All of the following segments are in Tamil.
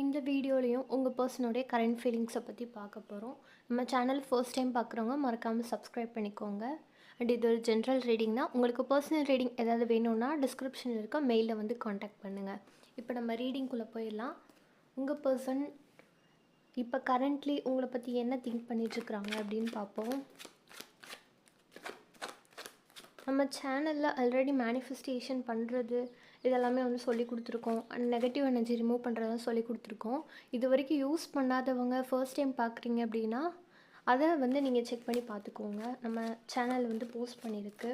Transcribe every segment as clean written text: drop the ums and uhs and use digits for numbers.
இந்த வீடியோலையும் உங்கள் பர்சனோடைய கரண்ட் ஃபீலிங்ஸை பற்றி பார்க்க போகிறோம். நம்ம சேனல் ஃபர்ஸ்ட் டைம் பார்க்குறவங்க மறக்காமல் சப்ஸ்கிரைப் பண்ணிக்கோங்க. அண்ட் இது ஒரு ஜென்ரல் ரீடிங் தான். உங்களுக்கு பர்சனல் ரீடிங் ஏதாவது வேணும்னா டிஸ்கிரிப்ஷனில் இருக்க மெயிலில் வந்து காண்டாக்ட் பண்ணுங்கள். இப்போ நம்ம ரீடிங்குள்ளே போயிடலாம். உங்கள் பர்சன் இப்போ கரண்ட்லி உங்களை பற்றி என்ன திங்க் பண்ணிகிட்ருக்குறாங்க அப்படின்னு பார்ப்போம். நம்ம சேனலில் ஆல்ரெடி மேனிஃபெஸ்டேஷன் பண்ணுறது இதெல்லாமே வந்து சொல்லி கொடுத்துருக்கோம். அண்ட் நெகட்டிவ் எனர்ஜி ரிமூவ் பண்ணுறதும் சொல்லி கொடுத்துருக்கோம். இது வரைக்கும் யூஸ் பண்ணாதவங்க ஃபர்ஸ்ட் டைம் பார்க்குறீங்க அப்படின்னா அதை வந்து நீங்கள் செக் பண்ணி பார்த்துக்கோங்க. நம்ம சேனல் வந்து போஸ்ட் பண்ணியிருக்கு.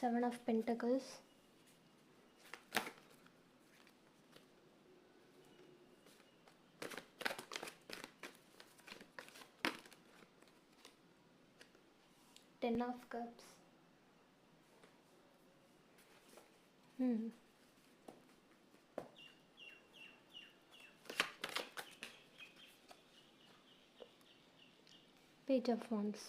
Seven of Pentacles, Ten of Cups, Page of Wands.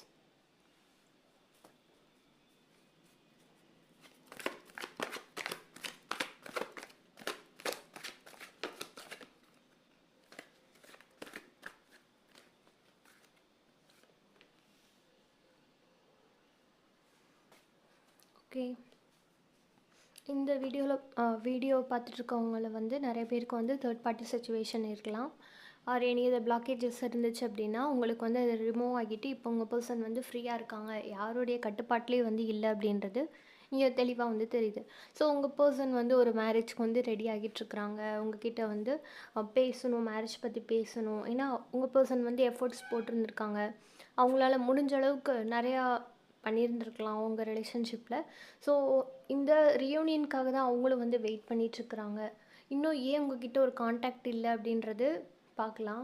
Okay, இந்த வீடியோ பார்த்துட்ருக்கவங்கள வந்து நிறைய பேருக்கு வந்து தேர்ட் பார்ட்டி சிச்சுவேஷன் இருக்கலாம். ஆர் எனி இதை பிளாக்கேஜஸ் இருந்துச்சு அப்படின்னா உங்களுக்கு வந்து அதை ரிமூவ் ஆகிட்டு இப்போ உங்கள் பர்சன் வந்து ஃப்ரீயாக இருக்காங்க, யாருடைய கட்டுப்பாட்டிலே வந்து இல்லை அப்படின்றது இங்கே தெளிவாக வந்து தெரியுது. ஸோ உங்கள் பர்சன் வந்து ஒரு மேரேஜ்க்கு வந்து ரெடி ஆகிட்டுருக்குறாங்க. உங்ககிட்ட வந்து பேசணும், மேரேஜ் பற்றி பேசணும். ஏன்னா உங்கள் பர்சன் வந்து எஃபர்ட்ஸ் போட்டிருந்துருக்காங்க. அவங்களால முடிஞ்ச அளவுக்கு நிறையா பண்ணியிருந்துருக்கலாம் உங்கள் ரிலேஷன்ஷிப்பில். ஸோ இந்த ரியூனியனுக்காக தான் அவங்களும் வந்து வெயிட் பண்ணிகிட்ருக்குறாங்க. இன்னும் ஏன் உங்ககிட்ட ஒரு காண்டாக்ட் இல்லை அப்படின்றது பார்க்கலாம்.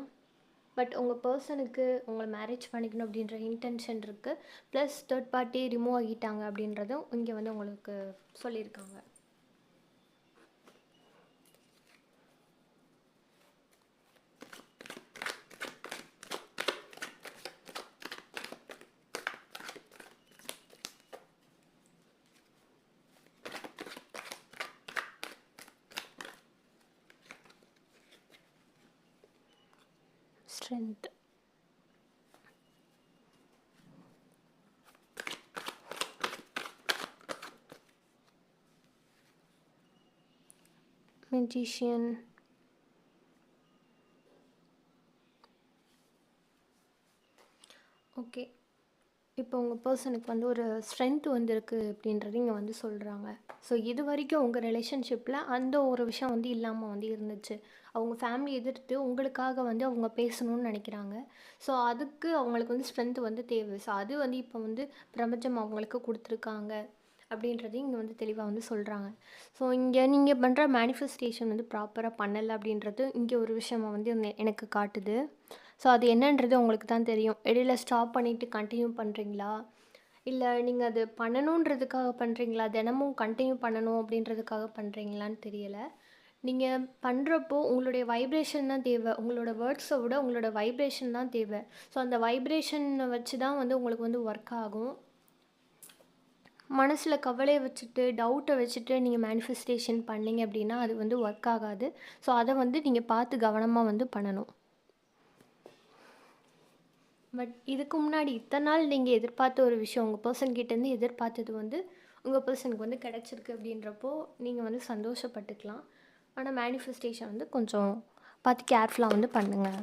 பட் உங்கள் பர்சனுக்கு உங்களை மேரேஜ் பண்ணிக்கணும் அப்படின்ற இன்டென்ஷன் இருக்குது. ப்ளஸ் தேர்ட் பார்ட்டி ரிமூவ் ஆகிட்டாங்க அப்படின்றதும் இங்கே வந்து உங்களுக்கு சொல்லியிருக்காங்க. Strength, Magician, okay. இப்போ உங்கள் பர்சனுக்கு வந்து ஒரு ஸ்ட்ரென்த் வந்துருக்கு அப்படின்றது இங்கே வந்து சொல்கிறாங்க. ஸோ இது வரைக்கும் உங்கள் ரிலேஷன்ஷிப்பில் அந்த ஒரு விஷயம் வந்து இல்லாமல் வந்து இருந்துச்சு. அவங்க ஃபேமிலி எதிர்த்து உங்களுக்காக வந்து அவங்க பேசணும்னு நினைக்கிறாங்க. ஸோ அதுக்கு அவங்களுக்கு வந்து ஸ்ட்ரென்த் வந்து தேவை. ஸோ அது வந்து இப்போ வந்து பிரபஞ்சம் அவங்களுக்கு கொடுத்துருக்காங்க அப்படின்றது இங்கே வந்து தெளிவாக வந்து சொல்கிறாங்க. ஸோ இங்கே நீங்கள் பண்ணுற மேனிஃபெஸ்டேஷன் வந்து ப்ராப்பராக பண்ணலை அப்படின்றது இங்கே ஒரு விஷயமாக வந்து எனக்கு காட்டுது. ஸோ அது என்னன்றது உங்களுக்கு தான் தெரியும். இடையில ஸ்டாப் பண்ணிவிட்டு கண்டினியூ பண்ணுறீங்களா, இல்லை நீங்கள் அது பண்ணணுன்றதுக்காக பண்ணுறீங்களா, தினமும் கண்டினியூ பண்ணணும் அப்படின்றதுக்காக பண்ணுறீங்களான்னு தெரியலை. நீங்கள் பண்ணுறப்போ உங்களுடைய வைப்ரேஷன் தான் தேவை. உங்களோட வேர்ட்ஸை விட உங்களோட வைப்ரேஷன் தான் தேவை. ஸோ அந்த வைப்ரேஷனை வச்சு தான் வந்து உங்களுக்கு வந்து ஒர்க் ஆகும். மனசில் கவலையை வச்சுட்டு டவுட்டை வச்சுட்டு நீங்கள் மேனிஃபெஸ்டேஷன் பண்ணிங்க அப்படின்னா அது வந்து ஒர்க் ஆகாது. ஸோ அதை வந்து நீங்கள் பார்த்து கவனமாக வந்து பண்ணணும். பட் இதுக்கு முன்னாடி இத்தனை நாள் நீங்கள் எதிர்பார்த்த ஒரு விஷயம் உங்கள் பர்சன்கிட்டேருந்து எதிர்பார்த்தது வந்து உங்கள் பர்சனுக்கு வந்து கிடச்சிருக்கு அப்படின்றப்போ நீங்கள் வந்து சந்தோஷப்பட்டுக்கலாம். ஆனால் மேனிஃபெஸ்டேஷன் வந்து கொஞ்சம் பார்த்து கேர்ஃபுல்லாக வந்து பண்ணுங்கள்.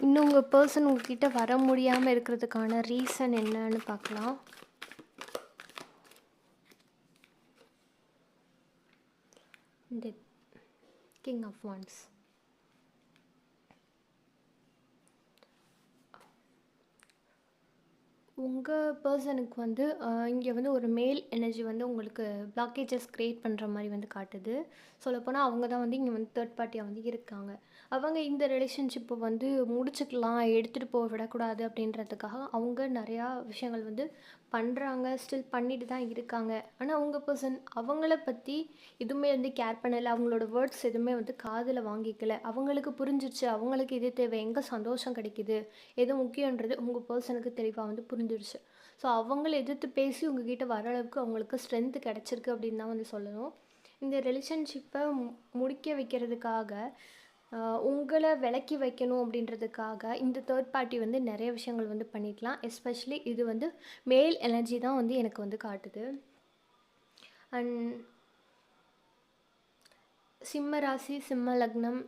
இன்னும் உங்கள் பர்சன் உங்ககிட்ட வர முடியாமல் இருக்கிறதுக்கான ரீசன் என்னன்னு பார்க்கலாம். Death, King of Wands. உங்கள் பர்சனுக்கு வந்து இங்கே வந்து ஒரு மேல் எனர்ஜி வந்து உங்களுக்கு பிளாக்கேஜஸ் க்ரியேட் பண்ணுற மாதிரி வந்து காட்டுது. சொல்லப்போனால் அவங்க தான் வந்து இங்கே வந்து தேர்ட் பார்ட்டியாக வந்து இருக்காங்க. அவங்க இந்த ரிலேஷன்ஷிப்பை வந்து முடிச்சுக்கலாம், எடுத்துகிட்டு போக விடக்கூடாது அப்படின்றதுக்காக அவங்க நிறையா விஷயங்கள் வந்து பண்ணுறாங்க, ஸ்டில் பண்ணிட்டு தான் இருக்காங்க. ஆனால் உங்கள் பர்சன் அவங்கள பற்றி எதுவுமே வந்து கேர் பண்ணலை, அவங்களோட வேர்ட்ஸ் எதுவுமே வந்து காதில் வாங்கிக்கல. அவங்களுக்கு புரிஞ்சிருச்சு, அவங்களுக்கு இது தேவை, எங்கே சந்தோஷம் கிடைக்குது, எது முக்கியன்றது உங்கள் பர்சனுக்கு தெளிவாக வந்து புரிஞ்சிருச்சு. ஸோ அவங்கள எதிர்த்து பேசி உங்ககிட்ட வர அளவுக்கு அவங்களுக்கு ஸ்ட்ரென்த்து கிடச்சிருக்கு அப்படின்னு தான் வந்து சொல்லணும். இந்த ரிலேஷன்ஷிப்பை முடிக்க வைக்கிறதுக்காக உங்களை விலக்கி வைக்கணும் அப்படின்றதுக்காக இந்த தேர்ட் பார்ட்டி வந்து நிறைய விஷயங்கள் வந்து பண்ணிக்கலாம். எஸ்பெஷலி இது வந்து மேல் எனர்ஜி தான் வந்து எனக்கு வந்து காட்டுது. அண்ட் சிம்ம ராசி சிம்ம லக்னம்,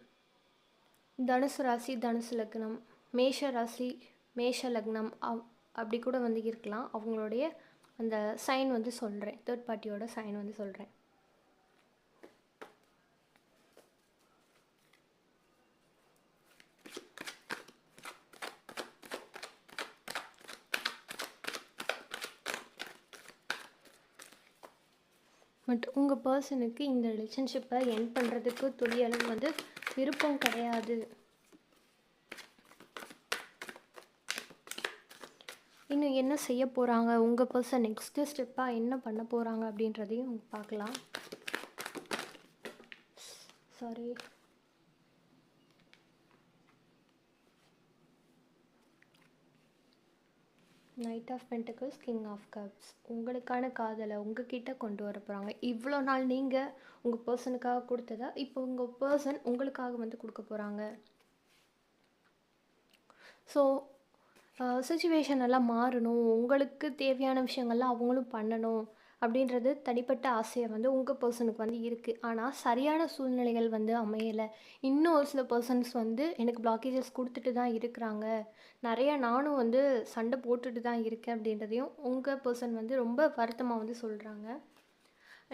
தனுசு ராசி தனுசு லக்னம், மேஷ ராசி மேஷ லக்னம் அப்படி கூட வந்து இருக்கலாம். அவங்களுடைய அந்த சைன் வந்து சொல்கிறேன், தேர்ட் பார்ட்டியோட சைன் வந்து சொல்கிறேன். பட் உங்கள் பர்சனுக்கு இந்த ரிலேஷன்ஷிப்பை எண்ட் பண்ணுறதுக்கு துளியளவு வந்து விருப்பம் கிடையாது. இன்னும் என்ன செய்ய போகிறாங்க, உங்கள் பர்சன் நெக்ஸ்ட்டு ஸ்டெப்பாக என்ன பண்ண போகிறாங்க அப்படின்றதையும் பார்க்கலாம். Sorry, knight of pentacles, king of cups. உங்களுக்கான காதலை உங்ககிட்ட கொண்டு வர போகிறாங்க. இவ்வளோ நாள் நீங்கள் உங்கள் பர்சனுக்காக கொடுத்ததா இப்போ உங்கள் பர்சன் உங்களுக்காக வந்து கொடுக்க போகிறாங்க. ஸோ சிச்சுவேஷன் எல்லாம் மாறணும், உங்களுக்கு தேவையான விஷயங்கள்லாம் அவங்களும் பண்ணணும் அப்படின்றது தனிப்பட்ட ஆசையை வந்து உங்கள் பர்சனுக்கு வந்து இருக்குது. ஆனால் சரியான சூழ்நிலைகள் வந்து அமையலை. இன்னும் ஒரு சில பர்சன்ஸ் வந்து எனக்கு பிளாக்கேஜஸ் கொடுத்துட்டு தான் இருக்கிறாங்க, நிறைய நானும் வந்து சண்டை போட்டுட்டு தான் இருக்கேன் அப்படின்றதையும் உங்கள் பர்சன் வந்து ரொம்ப வருத்தமாக வந்து சொல்கிறாங்க.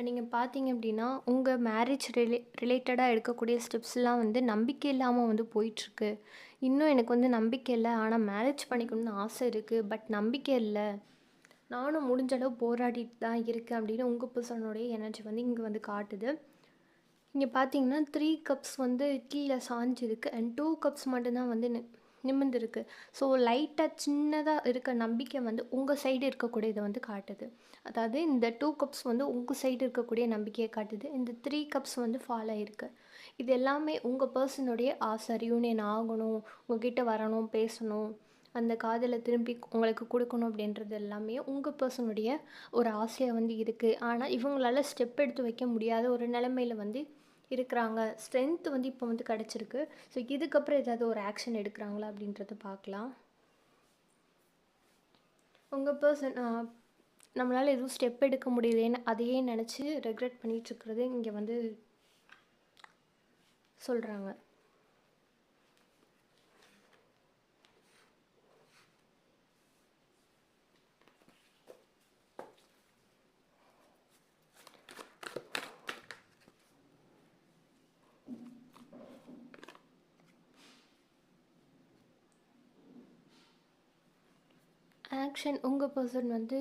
நீங்கள் பார்த்தீங்க அப்படின்னா உங்கள் மேரேஜ் ரிலேட்டடாக எடுக்கக்கூடிய ஸ்டெப்ஸ்லாம் வந்து நம்பிக்கை இல்லாமல் வந்து போயிட்டுருக்கு. இன்னும் எனக்கு வந்து நம்பிக்கை இல்லை, ஆனால் மேரேஜ் பண்ணிக்கணும்னு ஆசை இருக்குது, பட் நம்பிக்கை இல்லை, நானும் முடிஞ்ச அளவு போராடிட்டு தான் இருக்கேன் அப்படின்னு உங்கள் பர்சனுடைய எனர்ஜி வந்து இங்கே வந்து காட்டுது. இங்கே பார்த்தீங்கன்னா 3 கப்ஸ் வந்து கீழே சாஞ்சிருக்கு அண்ட் 2 கப்ஸ் மட்டும்தான் வந்து நிமிர்ந்துருக்கு. ஸோ லைட்டாக சின்னதாக இருக்க நம்பிக்கை வந்து உங்கள் சைடு இருக்கக்கூடியதை வந்து காட்டுது. அதாவது இந்த 2 கப்ஸ் வந்து உங்கள் சைடு இருக்கக்கூடிய நம்பிக்கையை காட்டுது, இந்த 3 கப்ஸ் வந்து ஃபால் ஆகிருக்கு. இது எல்லாமே உங்கள் பர்சனுடைய ஆசை, ரியூனியன் ஆகணும், உங்ககிட்ட வரணும், பேசணும், அந்த காதலை திரும்பி உங்களுக்கு கொடுக்கணும் அப்படின்றது எல்லாமே உங்கள் பர்சனுடைய ஒரு ஆசையாக வந்து இருக்குது. ஆனால் இவங்களால ஸ்டெப் எடுத்து வைக்க முடியாத ஒரு நிலைமையில் வந்து இருக்கிறாங்க. ஸ்ட்ரென்த் வந்து இப்போ வந்து கிடச்சிருக்கு. ஸோ இதுக்கப்புறம் ஏதாவது ஒரு ஆக்ஷன் எடுக்கிறாங்களா அப்படின்றத பார்க்கலாம். உங்கள் பர்சன் நம்மளால் எதுவும் ஸ்டெப் எடுக்க முடியலேன்னு அதையே நினச்சி ரெக்ரெட் பண்ணிகிட்ருக்கிறது இங்கே வந்து சொல்கிறாங்க. ஆக்ஷன் உங்கள் பர்சன் வந்து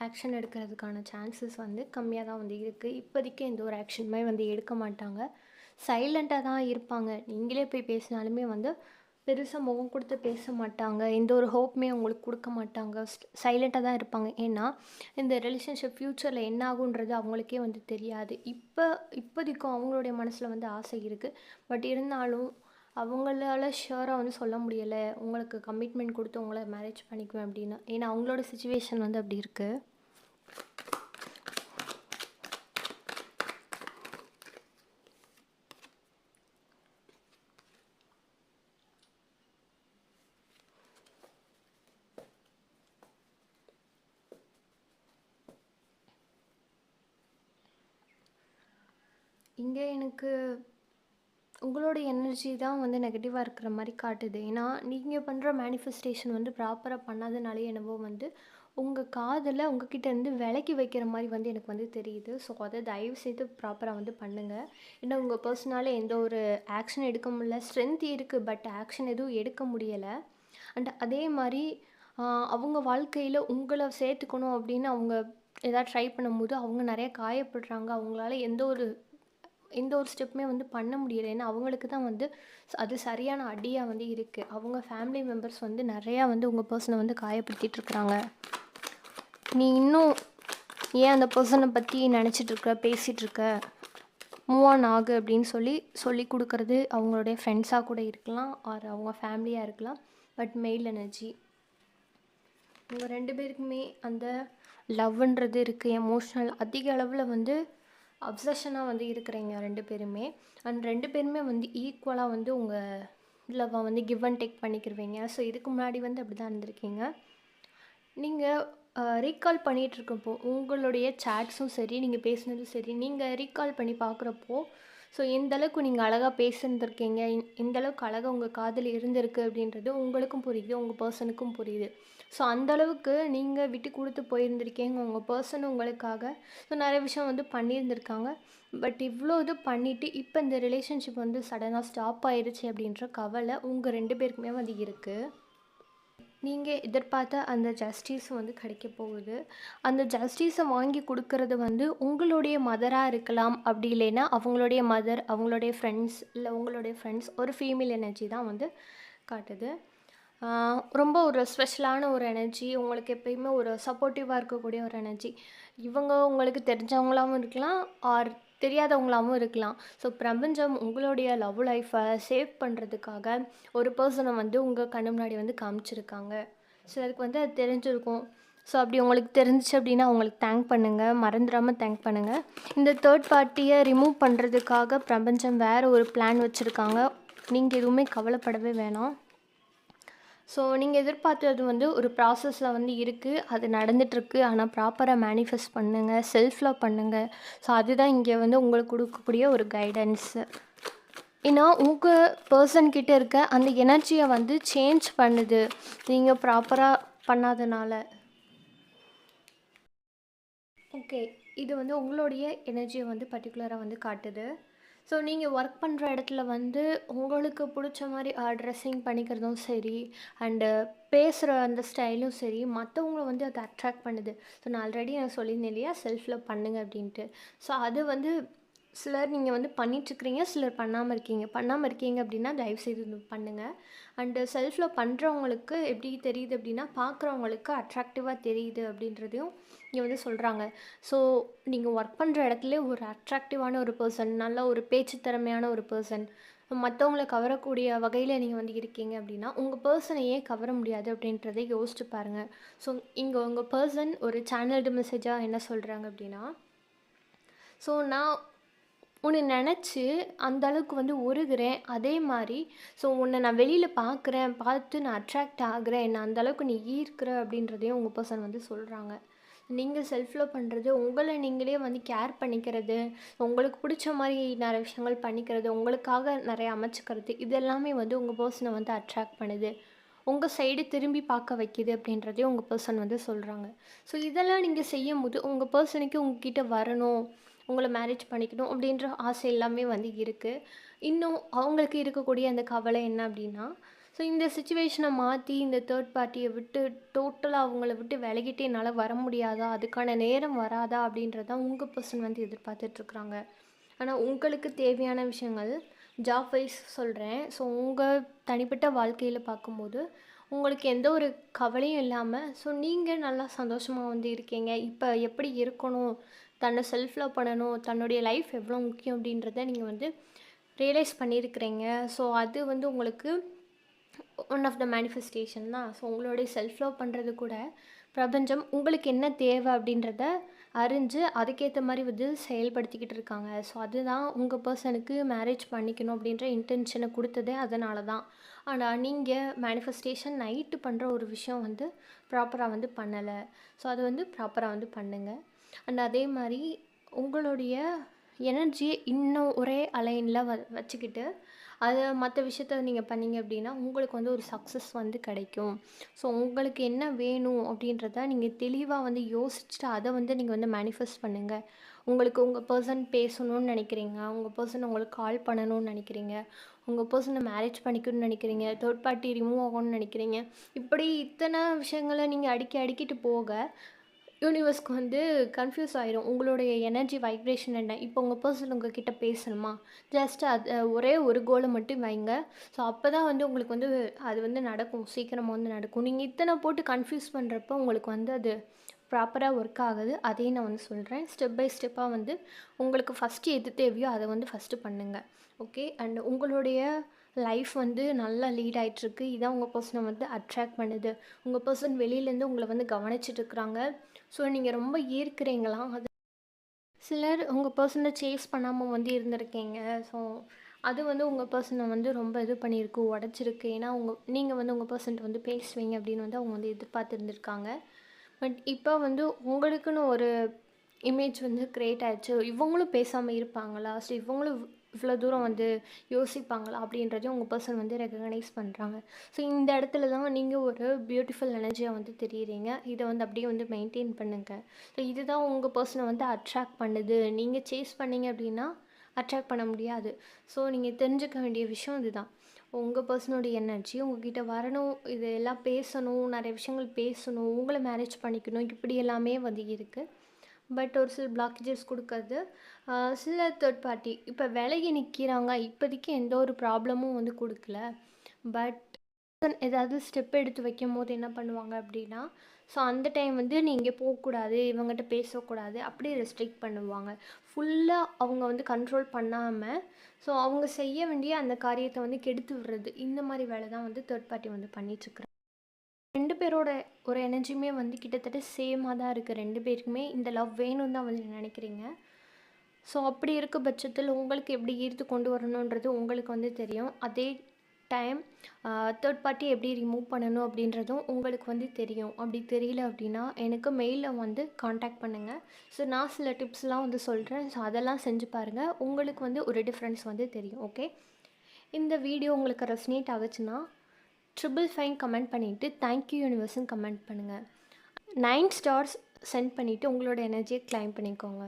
ஆக்ஷன் எடுக்கிறதுக்கான சான்சஸ் வந்து கம்மியாக தான் வந்து இருக்குது. இப்போதைக்கு எந்த ஒரு ஆக்ஷனுமே வந்து எடுக்க மாட்டாங்க, சைலண்ட்டாக தான் இருப்பாங்க. நீங்களே போய் பேசினாலுமே வந்து பெருசாக முகம் கொடுத்து பேச மாட்டாங்க, எந்த ஒரு ஹோப்புமே உங்களுக்கு கொடுக்க மாட்டாங்க, சைலண்ட்டாக தான் இருப்பாங்க. ஏன்னா இந்த ரிலேஷன்ஷிப் ஃப்யூச்சரில் என்ன ஆகுன்றது அவங்களுக்கே வந்து தெரியாது. இப்போதைக்கும் அவங்களுடைய மனசில் வந்து ஆசை இருக்குது, பட் இருந்தாலும் அவங்களால ஷியோராக வந்து சொல்ல முடியலை உங்களுக்கு கமிட்மெண்ட் கொடுத்து உங்களை மேரேஜ் பண்ணிக்குவேன் அப்படின்னு. ஏன்னா அவங்களோட சிச்சுவேஷன் வந்து அப்படி இருக்குது. இங்கே எனக்கு உங்களோட எனர்ஜி தான் வந்து நெகட்டிவாக இருக்கிற மாதிரி காட்டுது. ஏன்னா நீங்கள் பண்ணுற மேனிஃபெஸ்டேஷன் வந்து ப்ராப்பராக பண்ணாதனாலே என்னவோ வந்து உங்கள் காதில் உங்ககிட்ட இருந்து விலக்கி வைக்கிற மாதிரி வந்து எனக்கு வந்து தெரியுது. ஸோ அதை தயவு செய்து ப்ராப்பராக வந்து பண்ணுங்கள். ஏன்னா உங்கள் பர்சனாலே எந்த ஒரு ஆக்ஷன் எடுக்க முடியல, ஸ்ட்ரென்த் இருக்குது பட் ஆக்ஷன் எதுவும் எடுக்க முடியலை. அண்ட் அதே மாதிரி அவங்க வாழ்க்கையில் உங்களை சேர்த்துக்கணும் அப்படின்னு அவங்க ஏதாவது ட்ரை பண்ணும்போது அவங்க நிறைய காயப்படுறாங்க. அவங்களால எந்த ஒரு ஸ்டெப்புமே வந்து பண்ண முடியல. ஏன்னா அவங்களுக்கு தான் வந்து அது சரியான அடியாக வந்து இருக்குது. அவங்க ஃபேமிலி மெம்பர்ஸ் வந்து நிறையா வந்து உங்கள் பர்சனை வந்து காயப்படுத்திட்டு இருக்கிறாங்க. நீ இன்னும் ஏன் அந்த பர்சனை பற்றி நினச்சிட்ருக்க, பேசிகிட்ருக்க, மூவ் ஆன் ஆகு அப்படின்னு சொல்லி கொடுக்கறது அவங்களுடைய ஃப்ரெண்ட்ஸாக கூட இருக்கலாம், ஆர் அவங்க ஃபேமிலியாக இருக்கலாம். பட் மெயில் எனர்ஜி உங்கள் 2 பேருக்குமே அந்த லவ்ன்றது இருக்குது. எமோஷ்னல் அதிக அளவில் வந்து அப்சஷனாக வந்து இருக்கிறீங்க 2 பேருமே. அண்ட் 2 பேருமே வந்து ஈக்குவலாக வந்து உங்கள் லவ்வை வந்து கிவ் அண்ட் டேக் பண்ணிக்கிருவீங்க. ஸோ இதுக்கு முன்னாடி வந்து அப்படி தான் இருந்திருக்கீங்க. நீங்கள் ரீகால் பண்ணிகிட்ருக்கப்போ உங்களுடைய சேட்ஸும் சரி, நீங்கள் பேசுனதும் சரி, நீங்கள் ரீகால் பண்ணி பார்க்குறப்போ ஸோ எந்தளவுக்கு நீங்கள் அழகாக பேசியிருந்திருக்கீங்க, எந்தளவுக்கு அழகாக உங்கள் காதல் இருந்திருக்கு அப்படின்றது உங்களுக்கும் புரியுது, உங்கள் பர்சனுக்கும் புரியுது. ஸோ அந்தளவுக்கு நீங்கள் விட்டு கொடுத்து போயிருந்திருக்கீங்க உங்கள் பர்சன் உங்களுக்காக. ஸோ நிறைய விஷயம் வந்து பண்ணியிருந்திருக்காங்க. பட் இவ்வளோ இது பண்ணிவிட்டு இப்போ இந்த ரிலேஷன்ஷிப் வந்து சடனாக ஸ்டாப் ஆயிடுச்சு அப்படின்ற கவலை உங்கள் 2 பேருக்குமே வந்து இருக்குது. நீங்கள் எதிர்பார்த்த அந்த ஜஸ்டிஸ் வந்து கிடைக்க போகுது. அந்த ஜஸ்டிஸை வாங்கி கொடுக்கறது வந்து உங்களுடைய மதராக இருக்கலாம். அப்படி இல்லைன்னா அவங்களுடைய மதர், அவங்களுடைய ஃப்ரெண்ட்ஸ், இல்லை உங்களுடைய ஃப்ரெண்ட்ஸ், ஒரு ஃபீமேல் எனர்ஜி தான் வந்து காட்டுது. ரொம்ப ஒரு ஸ்பெஷலான ஒரு எனர்ஜி, உங்களுக்கு எப்பயுமே ஒரு சப்போர்ட்டிவாக இருக்கக்கூடிய ஒரு எனர்ஜி. இவங்க உங்களுக்கு தெரிஞ்சவங்களாகவும் இருக்கலாம், ஆர் தெரியாதவங்களாகவும் இருக்கலாம். ஸோ பிரபஞ்சம் உங்களுடைய லவ் லைஃப்பை சேவ் பண்ணுறதுக்காக ஒரு பர்சனை வந்து உங்கள் கண்ணு முன்னாடி வந்து காமிச்சிருக்காங்க. சிலருக்கு வந்து அது தெரிஞ்சிருக்கும். ஸோ அப்படி உங்களுக்கு தெரிஞ்சிச்சு அப்படின்னா அவங்களுக்கு தேங்க் பண்ணுங்கள், மறந்துடாமல் தேங்க் பண்ணுங்கள். இந்த தேர்ட் பார்ட்டியை ரிமூவ் பண்ணுறதுக்காக பிரபஞ்சம் வேறு ஒரு பிளான் வச்சுருக்காங்க. நீங்கள் எதுவுமே கவலைப்படவே வேணாம். ஸோ நீங்கள் எதிர்பார்த்தது வந்து ஒரு ப்ராசஸில் வந்து இருக்குது, அது நடந்துகிட்ருக்கு. ஆனால் ப்ராப்பராக மேனிஃபெஸ்ட் பண்ணுங்கள், செல்ஃப் லவ் பண்ணுங்கள். ஸோ அதுதான் இங்கே வந்து உங்களுக்கு கொடுக்கக்கூடிய ஒரு கைடன்ஸு. ஏன்னா உங்கள் பர்சன்கிட்ட இருக்க அந்த எனர்ஜியை வந்து சேஞ்ச் பண்ணுது நீங்கள் ப்ராப்பராக பண்ணாதனால. ஓகே, இது வந்து உங்களுடைய எனர்ஜியை வந்து பர்டிகுலராக வந்து காட்டுது. ஸோ நீங்கள் ஒர்க் பண்ணுற இடத்துல வந்து உங்களுக்கு பிடிச்ச மாதிரி ட்ரெஸ்ஸிங் பண்ணிக்கிறதும் சரி, அண்டு பேசுகிற அந்த ஸ்டைலும் சரி, மற்றவங்கள வந்து அது அட்ராக்ட் பண்ணுது. ஸோ நான் ஆல்ரெடி சொல்லியிருந்தேன் இல்லையா, செல்ஃப் லவ் பண்ணுங்க அப்படின்ட்டு. ஸோ அது வந்து சிலர் நீங்கள் வந்து பண்ணிகிட்ருக்கிறீங்க, சிலர் பண்ணாமல் இருக்கீங்க அப்படின்னா தயவுசெய்து இது பண்ணுங்கள். அண்டு செல்ஃப் லவ் பண்ணுறவங்களுக்கு எப்படி தெரியுது அப்படின்னா, பார்க்குறவங்களுக்கு அட்ராக்டிவாக தெரியுது அப்படின்றதையும் இங்கே வந்து சொல்கிறாங்க. ஸோ நீங்கள் ஒர்க் பண்ணுற இடத்துல ஒரு அட்ராக்டிவான ஒரு பர்சன், நல்ல ஒரு பேச்சு திறமையான ஒரு பர்சன், மற்றவங்கள கவரக்கூடிய வகையில் நீங்கள் வந்து இருக்கீங்க அப்படின்னா உங்கள் பர்சனையே கவர முடியாது அப்படின்றதை யோசிச்சு பாருங்கள். ஸோ இங்கே உங்கள் பர்சன் ஒரு சேனல்டு மெசேஜாக என்ன சொல்கிறாங்க அப்படின்னா, ஸோ நான் உன்னை நினச்சி அந்தளவுக்கு வந்து உருகுறேன், அதே மாதிரி ஸோ உன்னை நான் வெளியில் பார்த்து நான் அட்ராக்ட் ஆகுறேன், என்னை அந்தளவுக்கு நீ ஈர்க்கிற அப்படின்றதையும் உங்கள் பர்சன் வந்து சொல்கிறாங்க. நீங்கள் செல்ஃப் லவ் பண்ணுறது, உங்களை நீங்களே வந்து கேர் பண்ணிக்கிறது, உங்களுக்கு பிடிச்ச மாதிரி நிறைய விஷயங்கள் பண்ணிக்கிறது, உங்களுக்காக நிறைய அமைச்சிக்கிறது, இது எல்லாமே வந்து உங்கள் பர்சனை வந்து அட்ராக்ட் பண்ணுது, உங்கள் சைடு திரும்பி பார்க்க வைக்கிது அப்படின்றதையும் உங்கள் பர்சன் வந்து சொல்கிறாங்க. ஸோ இதெல்லாம் நீங்கள் செய்யும் போது உங்கள் பர்சனுக்கு உங்ககிட்ட வரணும், உங்களை மேரேஜ் பண்ணிக்கணும் அப்படின்ற ஆசை எல்லாமே வந்து இருக்குது. இன்னும் அவங்களுக்கு இருக்கக்கூடிய அந்த கவலை என்ன அப்படின்னா, ஸோ இந்த சுச்சுவேஷனை மாற்றி இந்த தேர்ட் பார்ட்டியை விட்டு டோட்டலாக அவங்கள விட்டு விலகிட்டு என்னால் வர முடியாதா, அதுக்கான நேரம் வராதா அப்படின்றதான் உங்கள் பர்சன் வந்து எதிர்பார்த்துட்ருக்குறாங்க. ஆனால் உங்களுக்கு தேவையான விஷயங்கள் ஜாப் வைஸ் சொல்கிறேன். ஸோ உங்கள் தனிப்பட்ட வாழ்க்கையில் பார்க்கும்போது உங்களுக்கு எந்த ஒரு கவலையும் இல்லாமல் ஸோ நீங்கள் நல்லா சந்தோஷமாக வந்து இருக்கீங்க. இப்போ எப்படி இருக்கணும், தன்னை செல்ஃப் லவ் பண்ணணும், தன்னுடைய லைஃப் எவ்வளோ முக்கியம் அப்படின்றத நீங்கள் வந்து ரியலைஸ் பண்ணியிருக்கிறீங்க. ஸோ அது வந்து உங்களுக்கு ஒன் ஆஃப் த மேனிஃபெஸ்டேஷன் தான். ஸோ உங்களுடைய செல்ஃப் லவ் பண்ணுறது கூட பிரபஞ்சம் உங்களுக்கு என்ன தேவை அப்படின்றத அறிஞ்சு அதுக்கேற்ற மாதிரி வந்து செயல்படுத்திக்கிட்டு இருக்காங்க. ஸோ அதுதான் உங்கள் பர்சனுக்கு மேரேஜ் பண்ணிக்கணும் அப்படின்ற இன்டென்ஷனை கொடுத்ததே அதனால தான். ஆனால் நீங்கள் மேனிஃபெஸ்டேஷன் நைட்டு பண்ணுற ஒரு விஷயம் வந்து ப்ராப்பராக வந்து பண்ணலை. ஸோ அது வந்து ப்ராப்பராக வந்து பண்ணுங்கள். அண்ட் அதே மாதிரி உங்களுடைய எனர்ஜியை இன்னும் ஒரே அலைனில் வச்சுக்கிட்டு அதை மற்ற விஷயத்த நீங்கள் பண்ணிங்க அப்படின்னா உங்களுக்கு வந்து ஒரு சக்ஸஸ் வந்து கிடைக்கும். ஸோ உங்களுக்கு என்ன வேணும் அப்படின்றத நீங்கள் தெளிவாக வந்து யோசிச்சுட்டு அதை வந்து நீங்கள் வந்து மேனிஃபெஸ்ட் பண்ணுங்கள். உங்களுக்கு உங்கள் பர்சன் பேசணும்னு நினைக்கிறீங்க, உங்கள் பர்சன் உங்களுக்கு கால் பண்ணணும்னு நினைக்கிறீங்க, உங்கள் பர்சனை மேரேஜ் பண்ணிக்கணும்னு நினைக்கிறீங்க, தேர்ட் பார்ட்டி ரிமூவ் ஆகணும்னு நினைக்கிறீங்க. இப்படி இத்தனை விஷயங்களை நீங்கள் அடிக்கிட்டு போக யூனிவர்ஸ்க்கு வந்து கன்ஃபியூஸ் ஆயிரும். உங்களுடைய எனர்ஜி வைப்ரேஷன் என்ன? இப்போ உங்கள் பர்சன் உங்ககிட்ட பேசணுமா? ஜஸ்ட் அது ஒரே ஒரு கோலை மட்டும் வைங்க. ஸோ அப்போ தான் வந்து உங்களுக்கு வந்து அது வந்து நடக்கும், சீக்கிரமாக வந்து நடக்கும். நீங்கள் இத்தனை போட்டு கன்ஃபியூஸ் பண்ணுறப்போ உங்களுக்கு வந்து அது ப்ராப்பராக ஒர்க் ஆகுது. அதையும் நான் வந்து சொல்கிறேன். ஸ்டெப் பை ஸ்டெப்பாக வந்து உங்களுக்கு ஃபஸ்ட்டு எது தேவையோ அதை வந்து ஃபஸ்ட்டு பண்ணுங்கள். ஓகே. அண்ட் உங்களுடைய லைஃப் வந்து நல்லா லீட் ஆகிட்டுருக்கு. இதான் உங்கள் பர்சனை வந்து அட்ராக்ட் பண்ணுது. உங்கள் பர்சன் வெளியிலேருந்து உங்களை வந்து கவனிச்சிட்டு இருக்கிறாங்க. ஸோ நீங்கள் ரொம்ப ஈர்க்கிறீங்களா? அது சிலர் உங்கள் பர்சனை சேஸ் பண்ணாமல் வந்து இருந்திருக்கீங்க. ஸோ அது வந்து உங்கள் பர்சனை வந்து ரொம்ப இது பண்ணியிருக்கு, உடச்சிருக்கு. ஏன்னா நீங்கள் வந்து உங்கள் பர்சன்ட்டு வந்து பேசுவீங்க அப்படின்னு வந்து அவங்க வந்து எதிர்பார்த்துருந்துருக்காங்க. பட் இப்போ வந்து உங்களுக்குன்னு ஒரு இமேஜ் வந்து க்ரியேட் ஆகிடுச்சு. இவங்களும் பேசாமல் இருப்பாங்களா? ஸோ இவங்களும் இவ்வளோ தூரம் வந்து யோசிப்பாங்களா? அப்படின்றதையும் உங்கள் பர்சன் வந்து ரெகக்னைஸ் பண்ணுறாங்க. ஸோ இந்த இடத்துல தான் நீங்கள் ஒரு பியூட்டிஃபுல் எனர்ஜியாக வந்து தெரியுறீங்க. இதை வந்து அப்படியே வந்து மெயின்டைன் பண்ணுங்கள். ஸோ இதுதான் உங்கள் பர்சனை வந்து அட்ராக்ட் பண்ணுது. நீங்கள் சேஸ் பண்ணீங்க அப்படின்னா அட்ராக்ட் பண்ண முடியாது. ஸோ நீங்கள் தெரிஞ்சுக்க வேண்டிய விஷயம் இதுதான். உங்கள் பர்சனோட எனர்ஜி உங்ககிட்ட வரணும், இது எல்லாம் பேசணும், நிறைய விஷயங்கள் பேசணும், உங்களை மேரேஜ் பண்ணிக்கணும், இப்படி எல்லாமே வந்து இருக்குது. பட் ஒரு சில பிளாக்கேஜஸ் கொடுக்கறது சில தேர்ட் பார்ட்டி இப்போ விலகி நிற்கிறாங்க. இப்போதைக்கு எந்த ஒரு ப்ராப்ளமும் வந்து கொடுக்கல. பட் ஏதாவது ஸ்டெப் எடுத்து வைக்கும் போது என்ன பண்ணுவாங்க அப்படின்னா, ஸோ அந்த டைம் வந்து நீங்கள் போகக்கூடாது, இவங்ககிட்ட பேசக்கூடாது, அப்படியே ரெஸ்ட்ரிக்ட் பண்ணுவாங்க. ஃபுல்லாக அவங்க வந்து கண்ட்ரோல் பண்ணாமல் ஸோ அவங்க செய்ய வேண்டிய அந்த காரியத்தை வந்து கெடுத்து விடுறது. இந்த மாதிரி வேலை தான் வந்து தேர்ட் பார்ட்டி வந்து பண்ணிட்டுருக்குறாங்க. 2 பேரோட ஒரு எனர்ஜியுமே வந்து கிட்டத்தட்ட சேமாக தான் இருக்குது. 2 பேருக்குமே இந்த லவ் வேணும்னு தான் வந்து நினைக்கிறீங்க. ஸோ அப்படி இருக்க பட்சத்தில் உங்களுக்கு எப்படி ஈர்த்து கொண்டு வரணுன்றது உங்களுக்கு வந்து தெரியும். அதே டைம் தேர்ட் பார்ட்டி எப்படி ரிமூவ் பண்ணணும் அப்படின்றதும் உங்களுக்கு வந்து தெரியும். அப்படி தெரியல அப்படின்னா எனக்கு மெயிலில் வந்து காண்டாக்ட் பண்ணுங்கள். ஸோ நான் சில டிப்ஸ்லாம் வந்து சொல்கிறேன். ஸோ அதெல்லாம் செஞ்சு பாருங்கள். உங்களுக்கு வந்து ஒரு டிஃப்ரென்ஸ் வந்து தெரியும். ஓகே. இந்த வீடியோ உங்களுக்கு ரெசனேட் ஆகுச்சுன்னா 555 கமெண்ட் பண்ணிவிட்டு தேங்க்யூ யூனிவர்ஸ்ன்னு கமெண்ட் பண்ணுங்கள். 9 ஸ்டார்ஸ் சென்ட் பண்ணிவிட்டு உங்களோட எனர்ஜியை கிளைம் பண்ணிக்கோங்க.